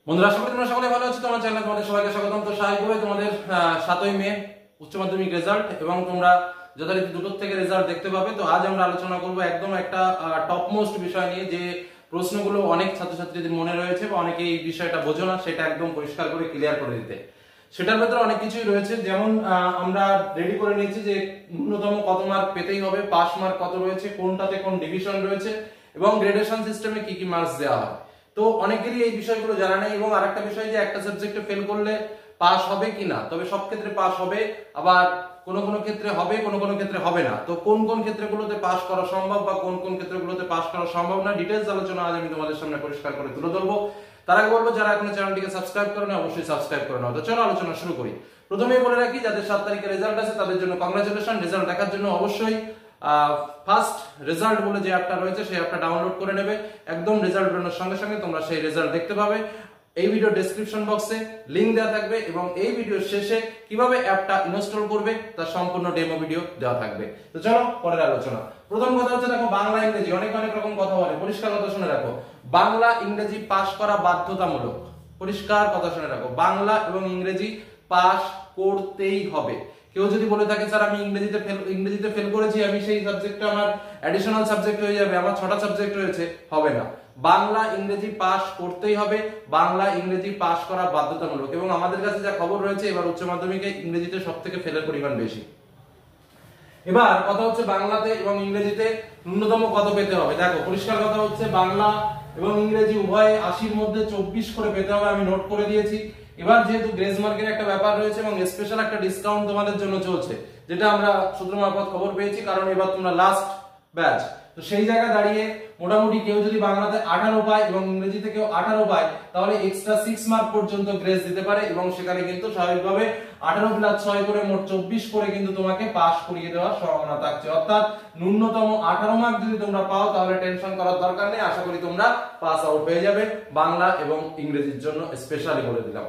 বন্ধুরা আশা করি তোমরা সকলে ভালো আছো। তোমার চ্যানেলে তোমাদের সবাইকে স্বাগতম। তো স্বাভাবিকভাবে তোমাদের 7ই মে উচ্চ মাধ্যমিক রেজাল্ট এবং তোমরা যথারীতি দুটোর থেকে রেজাল্ট দেখতে পাবে। তো আজ আমরা আলোচনা করব একদম একটা টপ মোস্ট বিষয় নিয়ে, যে প্রশ্নগুলো অনেক ছাত্রছাত্রীদের মনে রয়েছে বা অনেকে এই বিষয়টা বোঝো না, সেটা একদম পরিষ্কার করে ক্লিয়ার করে দিতে। সেটার ভেতরে অনেক কিছুই রয়েছে, যেমন আমরা রেডি করে নিয়েছি যে ন্যূনতম কত মার্ক পেতেই হবে, পাস মার্ক কত রয়েছে, কোনটাতে কোন ডিভিশন রয়েছে এবং গ্রেডেশন সিস্টেমে কি কি মার্কস দেওয়া হয়। তো অনেকেরই এই বিষয়গুলো জানা নেই। এবং আরেকটা বিষয় যে একটা সাবজেক্টে ফেল করলে পাস হবে কিনা, তবে সব ক্ষেত্রে পাস হবে, আবার কোন কোন ক্ষেত্রে হবে, কোন কোন ক্ষেত্রে হবে না। তো কোন কোন ক্ষেত্রগুলোতে পাস করা সম্ভব বা কোন কোন ক্ষেত্রগুলোতে পাস করা সম্ভব না, ডিটেইলস আলোচনা আজ আমি তোমাদের সামনে পরিষ্কার করে তুলে ধরবো। তার আগে বলবো, যারা এখনো চ্যানেলটিকে সাবস্ক্রাইব করে না অবশ্যই সাবস্ক্রাইব করে নাও। তো চলো আলোচনা শুরু করি। প্রথমেই বলে রাখি, যাদের 7 তারিখে রেজাল্ট আছে তাদের জন্য কংগ্রাচুলেশন। রেজাল্ট দেখার জন্য অবশ্যই ফার্স্ট রেজাল্ট বলে যে অ্যাপটা রয়েছে সেই অ্যাপটা ডাউনলোড করে নেবে। একদম রেজাল্ট বেরোনোর সঙ্গে সঙ্গে তোমরা সেই রেজাল্ট দেখতে পাবে। এই ভিডিও ডেসক্রিপশন বক্সে লিংক দেওয়া থাকবে এবং এই ভিডিওর শেষে কিভাবে অ্যাপটা ইনস্টল করবে তার সম্পূর্ণ ডেমো ভিডিও দেওয়া থাকবে। তো চলো পরের আলোচনা। প্রথম কথা হচ্ছে, দেখো বাংলা ইংরেজি অনেক অনেক রকম কথা বলে, পরিষ্কার কথা শুনে রাখো। বাংলা ইংরেজি পাস করা বাধ্যতামূলক। পরিষ্কার কথা শুনে রাখো, বাংলা এবং ইংরেজি পাস করতেই হবে। কেউ যদি বলে থাকে স্যার আমি ইংরেজিতে ফেল করেছি, আমি সেই সাবজেক্টটা আমার অ্যাডিশনাল সাবজেক্ট হয়ে যাবে, আমার 6টা সাবজেক্ট রয়েছে, হবে না। বাংলা ইংরেজি পাস করতেই হবে, বাংলা ইংরেজি পাস করা বাধ্যতামূলক। এবং আমাদের কাছে যা খবর রয়েছে, এবার উচ্চ মাধ্যমিকে ইংরেজিতে সবথেকে ফেলের পরিমাণ বেশি। এবার কথা হচ্ছে বাংলাতে এবং ইংরেজিতে ন্যূনতম কত পেতে হবে। দেখো পরিষ্কার কথা হচ্ছে, বাংলা এবং ইংরেজি উভয়ে 80-র মধ্যে 24 করে পেতে হবে, আমি নোট করে দিয়েছি। এবার যেহেতু গ্রেস মার্কের একটা ব্যাপার রয়েছে এবং স্পেশাল একটা ডিসকাউন্ট তোমাদের জন্য চলছে, যেটা আমরা সূত্র মারফত খবর পেয়েছি, কারণ এবার তোমরা লাস্ট ব্যাচ। তো সেই জায়গায় দাঁড়িয়ে মোটামুটি কেউ যদি বাংলাতে 18 পায় এবং ইংরেজিতে কেউ 18 পায়, তাহলে এক্সট্রা 6 মার্ক পর্যন্ত গ্রেস দিতে পারে এবং সেখানে কিন্তু স্বাভাবিকভাবে 18 + 6 করে মোট 24 করে কিন্তু তোমাকে পাস করিয়ে দেওয়ার সম্ভাবনা থাকছে। অর্থাৎ ন্যূনতম 18 মার্ক যদি তোমরা পাও তাহলে টেনশন করার দরকার নেই, আশা করি তোমরা পাস আউট হয়ে যাবে বাংলা এবং ইংরেজির জন্য স্পেশালি বলে দিলাম।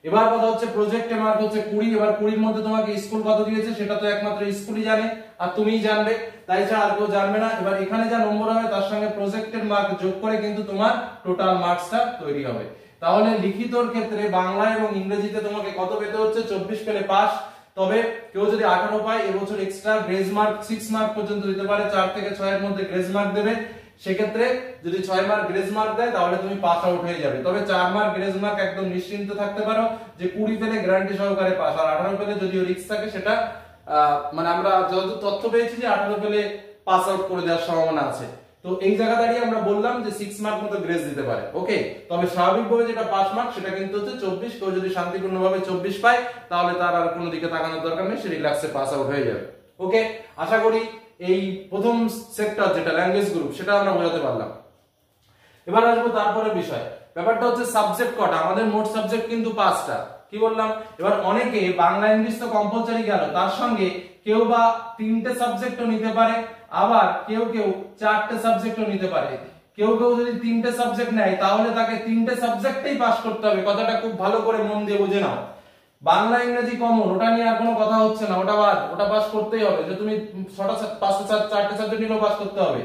এবার কথা হচ্ছে প্রজেক্টে মার্ক হচ্ছে 20। এবার 20-র মধ্যে তোমাকে স্কুল কত দিয়েছে সেটা তো একমাত্র স্কুলই জানে আর তুমিই জানবে, তাই ছাড়া আর কেউ জানবে না। এবার এখানে যা নম্বর হবে তার সঙ্গে প্রজেক্টের মার্ক যোগ করে কিন্তু তোমার টোটাল মার্কসটা তৈরি হবে। তাহলে লিখিতর ক্ষেত্রে বাংলা এবং ইংরেজিতে তোমাকে কত পেতে হচ্ছে, 24 পেলে পাস। তবে কেউ যদি 18 পায়, এবছর এক্সট্রা গ্রেস মার্ক 6 মার্ক পর্যন্ত দিতে পারে, 4 থেকে 6 এর মধ্যে গ্রেস মার্ক দেবে। সেক্ষেত্রে যদি 6 মার্ক গ্রেস মার্ক দেয় তাহলে তুমি পাস আউট হয়ে যাবে। তবে 4 মার্ক গ্রেস মার্ক একদম নিশ্চিন্ত থাকতে পারো যে 20 পেলে গ্যারান্টি সহকারে পাস, আর 18 পেলে যদিও রিস্ক থাকে, সেটা মানে আমরা যত তথ্য পেয়েছি যে 18 পেলে পাস আউট করে দেওয়ার সম্ভাবনা আছে। তো এই জায়গা দাঁড়িয়ে আমরা বললাম যে 6 মার্ক মতো গ্রেস দিতে পারে। ওকে, তবে স্বাভাবিকভাবে যেটা পাস মার্ক সেটা কিন্তু হচ্ছে 24। কেউ যদি শান্তিপূর্ণভাবে 24 পায় তাহলে তার আর কোনো দিকে তাকানোর দরকার নেই, সে রিল্যাক্সে পাস আউট হয়ে যাবে। ওকে, আশা করি এই প্রথম সেক্টর যেটা ল্যাঙ্গুয়েজ গ্রুপ সেটা আমরা বোঝাতে পারলাম। এবার আসবো তারপরে বিষয়, ব্যাপারটা হচ্ছে সাবজেক্ট কটা। আমাদের মোট সাবজেক্ট কিন্তু 5টা, কি বললাম। এবার অনেকে বাংলা ইংলিশ তো কম্পালসারি গেল, তার সঙ্গে কেউ বা 3টে সাবজেক্টও নিতে পারে, আবার কেউ কেউ 4টে সাবজেক্টও নিতে পারে। কেউ কেউ যদি 3টে সাবজেক্ট নেয় তাহলে তাকে 3টে সাবজেক্টেই পাস করতে হবে। কথাটা খুব ভালো করে মন দিয়ে বুঝে নাও। বাংলা ইংরেজি কমন, ওটা নিয়ে আর কোনো কথা হচ্ছে না, ওটা বাদ, ওটা পাস করতেই হবে। যে তুমি 4টে সাবজেক্ট নিলেও পাস করতে হবে।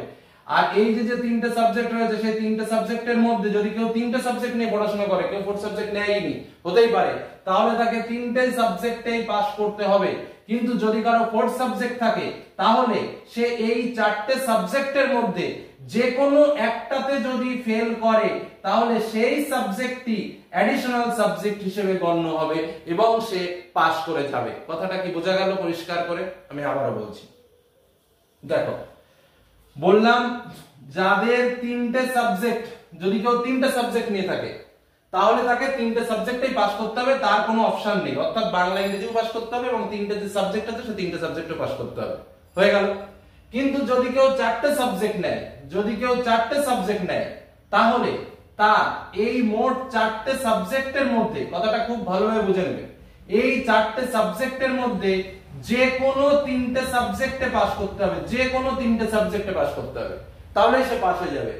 আর এই যে 3টে সাবজেক্ট রয়েছে, সেই 3টে সাবজেক্টের মধ্যে যদি কেউ 3টে সাবজেক্ট নিয়ে পড়াশোনা করে, কেউ 4th সাবজেক্ট নেয়নি, হতেই পারে, তাহলে তাকে 3টে সাবজেক্টেই পাস করতে হবে। কিন্তু যদি কারো 4th সাবজেক্ট থাকে তাহলে সে এই 4টে সাবজেক্টের মধ্যে যে কোনো একটাতে যদি ফেল করে তাহলে সেই সাবজেক্টটি অ্যাডিশনাল সাবজেক্ট হিসেবে গণ্য হবে এবং সে পাস করে যাবে। কথাটা কি বোঝা গেল পরিষ্কার করে? আমি আবারও বলছি, দেখো বললাম যাদের 3টে সাবজেক্ট, যদি কেউ 3টে সাবজেক্ট নিয়ে থাকে তাহলে তাকে 3টে সাবজেক্টেই পাস করতে হবে, তার কোনো অপশন নেই। অর্থাৎ বাংলা ইংরেজিও পাস করতে হবে এবং 3টে যে সাবজেক্ট আছে সেই 3টে সাবজেক্টও পাস করতে হবে, হয়ে গেল। কিন্তু যদি কেউ 4টে সাবজেক্ট নেয়, তাহলে তার এই মোট 4টে সাবজেক্টের মধ্যে, কথাটা খুব ভালোভাবে বুঝে নেবে, এই 4টে সাবজেক্টের মধ্যে যে কোনো 3টে সাবজেক্টে পাস করতে হবে, যে কোনো 3টে সাবজেক্টে পাস করতে হবে, তাহলে সে পাস হয়ে যাবে।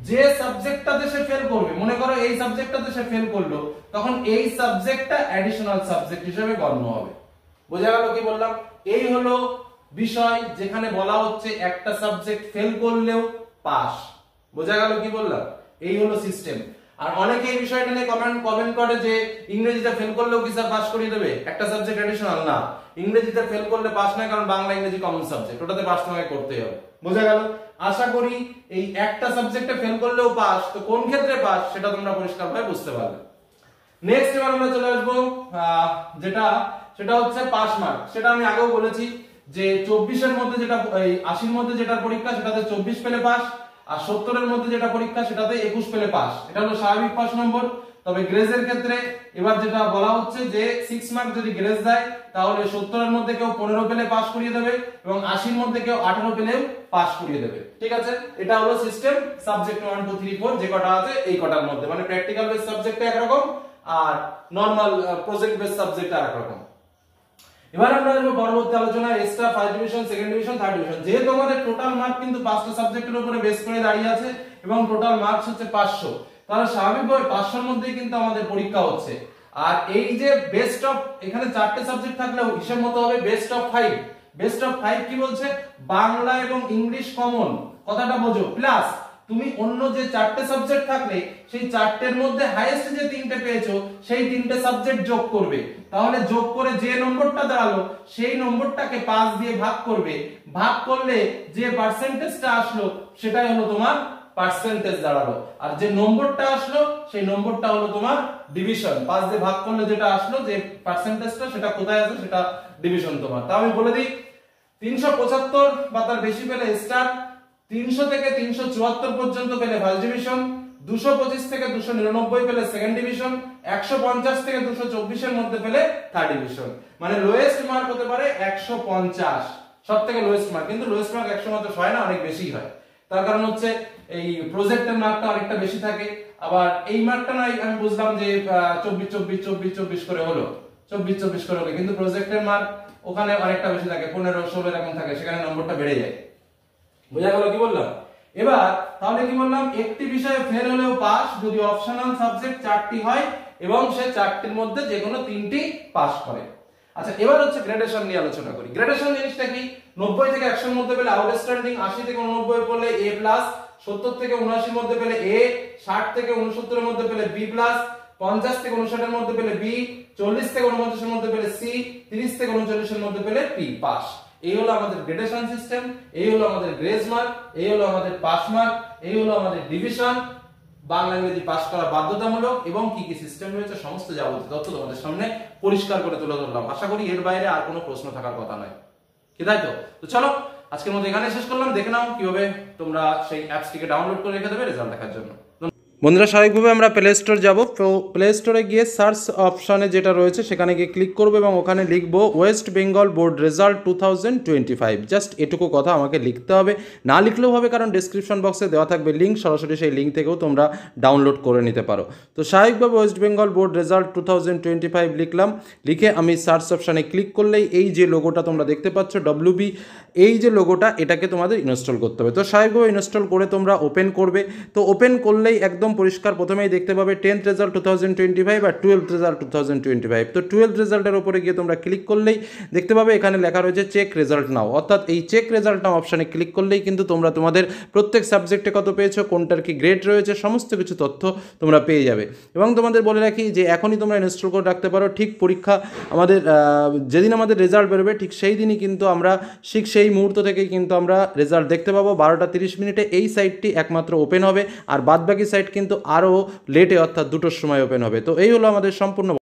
যে সাবজেক্টটাতে সে ফেল করবে, মনে করো এই সাবজেক্টটাতে সে ফেল করলো, তখন এই সাবজেক্টটা অ্যাডিশনাল সাবজেক্ট হিসেবে গণ্য হবে। বোঝা গেল কি বললাম? এই হলো বিষয় যেখানে বলা হচ্ছে একটা সাবজেক্ট ফেল করলেও পাস। বোঝা গেল কি বললাম? এই হলো সিস্টেম। আর অনেকে এই বিষয়টা নিয়ে কমেন্ট করে যে ইংরেজিতে ফেল করলেও কি স্যার পাস করিয়ে দেবে, একটা সাবজেক্ট অ্যাডিশনাল না, ইংরেজিতে ফেল করলে পাস নয়, কারণ বাংলা ইংরেজি কমন সাবজেক্ট, ওটাতে পাস তোমাকে করতেই হবে। বোঝা গেল? আশা করি এই একটা সাবজেক্টে ফেল করলেও পাস, তো কোন ক্ষেত্রে পাস সেটা তোমরা পরিষ্কারভাবে বুঝতে পারবে। নেক্সট এবার আমরা চলে আসবো সেটা হচ্ছে পাস মার্ক। সেটা আমি আগেও বলেছি যে 24 এর মধ্যে যেটা 80 এর মধ্যে যেটা পরীক্ষা সেটাতে 24 পেলে পাস, আর 70 এর মধ্যে যেটা পরীক্ষা সেটাতে 21 পেলে পাস। এটা হলো স্বাভাবিক পাস নম্বর। তবে গ্রেজের ক্ষেত্রে এবার যেটা বলা হচ্ছে যে 6 মার্ক যদি গ্রেজ দেয় তাহলে 70 এর মধ্যে কেউ 15 পেলে পাস করিয়ে দেবে এবং 80 এর মধ্যে কেউ 18 পেলেও পাস করিয়ে দেবে। ঠিক আছে, এটা হলো সিস্টেম। সাবজেক্ট 1 2 3 4 যে কটা আছে এই কটার মধ্যে, মানে প্র্যাকটিক্যাল বেস সাবজেক্টে একরকম আর নরমাল প্রজেক্ট বেস সাবজেক্টে আরেকরকম। এবার আমরা আসবো পরবর্তী আলোচনা extra, first division, second division, third division. যেহেতু আমাদের টোটাল মার্ক কিন্তু 5টা সাবজেক্টের উপরে বেস করে দাঁড়িয়ে আছে এবং টোটাল মার্কস হচ্ছে 500, তাহলে স্বাভাবিকভাবে 500 এর মধ্যেই কিন্তু আমাদের পরীক্ষা হচ্ছে। আর এই যে বেস্ট অফ, এখানে 4টে সাবজেক্ট থাকলেও হিসাব মতো হবে বেস্ট অফ 5। বেস্ট অফ 5 কি বলছে? বাংলা এবং ইংলিশ কমন, কথাটা বোঝো, প্লাস তুমি অন্য যে 4টে সাবজেক্ট থাকলে সেই 4টের মধ্যে হাইয়েস্ট যে 3টে পেয়েছো সেই 3টে সাবজেক্ট যোগ করবে। তাহলে যোগ করে যে নম্বরটা দাঁড়ালো সেই নম্বরটাকে 5 দিয়ে ভাগ করবে, ভাগ করলে যে পার্সেন্টেজটা আসলো সেটাই হলো তোমার পার্সেন্টেজ দাঁড়ালো। আর যে নম্বরটা আসলো সেই নম্বরটা হলো তোমার ডিভিশন। 5 দিয়ে ভাগ করলে যেটা আসলো যে পার্সেন্টেজটা সেটা কোথায় আছে সেটা ডিভিশন তোমার। তাও আমি বলে দিই 375 বা তার বেশি পেলে স্টার, 300 থেকে 374 পর্যন্ত পেলে ফার্স্ট ডিভিশন, 225 থেকে 299 পেলে সেকেন্ড ডিভিশন, 150 থেকে 224 এর মধ্যে পেলে থার্ড ডিভিশন। মানে লোয়েস্ট মার্ক হতে পারে 150, সবথেকে লোয়েস্ট মার্ক। কিন্তু লোয়েস্ট মার্ক 100 মতো হয় না, অনেক বেশি হয়। তার কারণ হচ্ছে এই প্রজেক্টের মার্কটা অনেকটা বেশি থাকে। আবার এই মার্কটা নয় আমি বুঝলাম যে 24 24 24 24 করে হলো, 24 24 করে হলো, কিন্তু প্রজেক্টের মার্ক ওখানে অনেকটা বেশি থাকে, 15 16 এরকম থাকে, সেখানে নম্বরটা বেড়ে যায়। বুঝা গেল কি বললাম? এবার তাহলে কি বললাম, একটি বিষয়ে ফেল হলেও পাস যদি অপশনাল সাবজেক্ট 4টি হয় এবং সে 4টির মধ্যে যে কোনো 3টি পাস করে। আচ্ছা, এবার হচ্ছে গ্রেডেশন নিয়ে আলোচনা করি। গ্রেডেশন জিনিসটা কি? 90 থেকে 100 এর মধ্যে পেলে আউটস্ট্যান্ডিং, 80 থেকে 89 পেলে এ প্লাস, 70 থেকে 79 এর মধ্যে পেলে এ, 60 থেকে 69 এর মধ্যে পেলে বি প্লাস, 50 থেকে 59 এর মধ্যে পেলে বি, 40 থেকে 49 এর মধ্যে পেলে সি, 30 থেকে 39 এর মধ্যে পেলে পি, পাস। এই হলো আমাদের গ্রেডেশন সিস্টেম, এই হলো আমাদের গ্রেজ মার্ক, এই হলো আমাদের পাস মার্ক, এই হলো আমাদের ডিভিশন। বাংলা ইংরেজি পাস করা বাধ্যতামূলক এবং কি কি সিস্টেম রয়েছে সমস্ত যাবতীয় তথ্য তোমাদের সামনে পরিষ্কার করে তুলে ধরলাম। আশা করি এর বাইরে আর কোনো প্রশ্ন থাকার কথা নয়, কি তাই তো? তো চলো আজকের মতো এখানে শেষ করলাম। দেখে নাও কিভাবে তোমরা সেই অ্যাপসটিকে ডাউনলোড করে রেখে দেবে রেজাল্ট দেখার জন্য। বন্ধুরা, স্বাভাবিকভাবে আমরা প্লে স্টোর যাব। তো প্লে স্টোরে গিয়ে সার্চ অপশানে যেটা রয়েছে সেখানে গিয়ে ক্লিক করবো এবং ওখানে লিখবো West Bengal board result 2025। Just এটুকু কথা আমাকে লিখতে হবে, না লিখলেও হবে, কারণ ডেসক্রিপশন বক্সে দেওয়া থাকবে লিঙ্ক, সরাসরি সেই লিঙ্ক থেকেও তোমরা ডাউনলোড করে নিতে পারো। তো স্বাভাবিকভাবে ওয়েস্ট বেঙ্গল বোর্ড রেজাল্ট 2025 লিখলাম, লিখে আমি সার্চ অপশানে ক্লিক করলেই এই যে লোগোটা তোমরা দেখতে পাচ্ছ WB, এই যে লোগোটা, এটাকে তোমাদের ইনস্টল করতে হবে। তো স্বাভাবিকভাবে ইনস্টল করে তোমরা ওপেন করবে। তো ওপেন করলেই একদম পরিষ্কার প্রথমেই দেখতে পাবে 10th রেজাল্ট 2025 আর 12th রেজাল্ট 2025। তো 12th রেজাল্টের উপরে গিয়ে তোমরা ক্লিক করলেই দেখতে পাবে এখানে লেখা রয়েছে চেক রেজাল্ট নাও, অর্থাৎ এই চেক রেজাল্ট নাও অপশানে ক্লিক করলেই কিন্তু তোমরা তোমাদের প্রত্যেক সাবজেক্টে কত পেয়েছো, কোনটার কি গ্রেড রয়েছে, সমস্ত কিছু তথ্য তোমরা পেয়ে যাবে। এবং তোমাদের বলে রাখি যে এখনই তোমরা ইনস্টল করে রাখতে পারো। ঠিক পরীক্ষা আমাদের যেদিন আমাদের রেজাল্ট বেরোবে ঠিক সেই দিনই কিন্তু আমরা সেই মুহূর্ত থেকেই কিন্তু আমরা রেজাল্ট দেখতে পাবো। 12টা 30 মিনিটে এই সাইটটি একমাত্র ওপেন হবে, আর বাদবাকি সাইট কিন্তু আরও লেটে, অর্থাৎ 2টোর সময় ওপেন হবে। তো এই হলো আমাদের সম্পূর্ণ